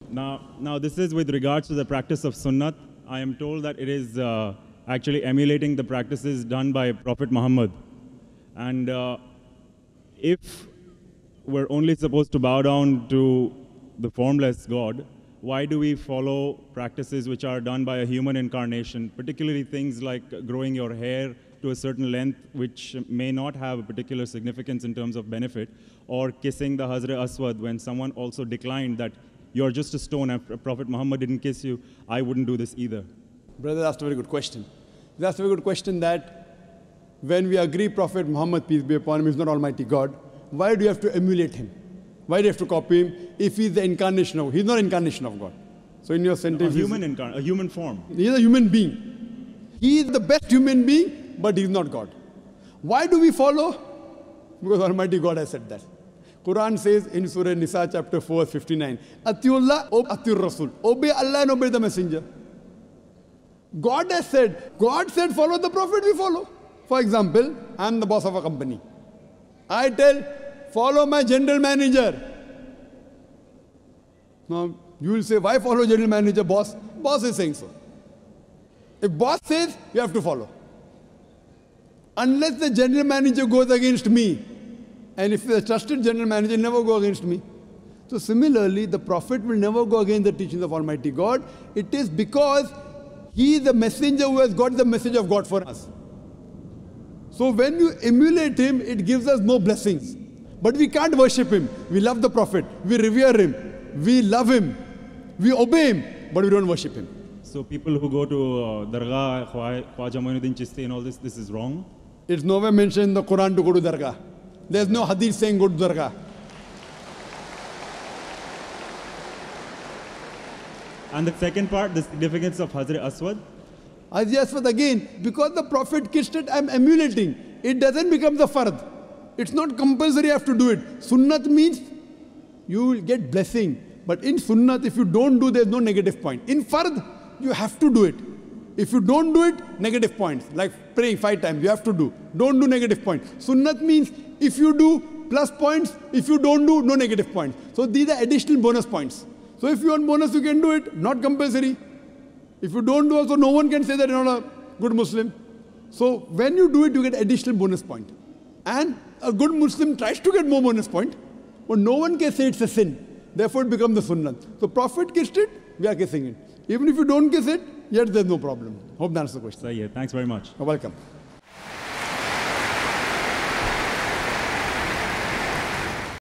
Now this is with regards to the practice of sunnat. I am told that it is actually emulating the practices done by Prophet Muhammad. And if we're only supposed to bow down to the formless God, why do we follow practices which are done by a human incarnation, particularly things like growing your hair to a certain length, which may not have a particular significance in terms of benefit, or kissing the Hazrat Aswad when someone also declined that you're just a stone, and Prophet Muhammad didn't kiss you, I wouldn't do this either. Brother asked a very good question. He asked a very good question that when we agree Prophet Muhammad, peace be upon him, is not Almighty God, why do you have to emulate him? Why do you have to copy him if he's the incarnation of, he's not incarnation of God. So in your sentence, a human form. He's a human being. He is the best human being, but he's not God. Why do we follow? Because Almighty God has said that. Quran says in Surah Nisa chapter 4, 59, Atiullah, Atiur Rasul. Obey Allah and obey the messenger. God has said, God said follow the Prophet, we follow. For example, I'm the boss of a company. I tell, follow my general manager. Now, you will say, why follow general manager, boss? Boss is saying so. If boss says, you have to follow. Unless the general manager goes against me, and if the trusted general manager never go against me. So similarly, the Prophet will never go against the teachings of Almighty God. It is because he is the messenger who has got the message of God for us. So when you emulate him, it gives us more blessings. But we can't worship him. We love the Prophet. We revere him. We love him. We obey him. But we don't worship him. So people who go to Dargah, Khwaja Moinuddin Chishti and all this is wrong? It's nowhere mentioned in the Quran to go to Dargah. There's no hadith saying go to Dargah. And the second part, the significance of Hazrat Aswad? Hazrat Aswad again, because the Prophet kissed it, I'm emulating. It doesn't become the fard. It's not compulsory, you have to do it. Sunnat means you will get blessing. But in Sunnat, if you don't do, there's no negative point. In fard, you have to do it. If you don't do it, negative points. Like praying 5 times, you have to do. Don't do negative points. Sunnat means if you do, plus points. If you don't do, no negative points. So these are additional bonus points. So if you want bonus, you can do it. Not compulsory. If you don't do also, no one can say that you're not a good Muslim. So when you do it, you get additional bonus point. And a good Muslim tries to get more bonus point, but no one can say it's a sin. Therefore, it becomes the sunnah. So Prophet kissed it, we are kissing it. Even if you don't kiss it, yet there's no problem. Hope that answers the question. Thanks very much. You're welcome.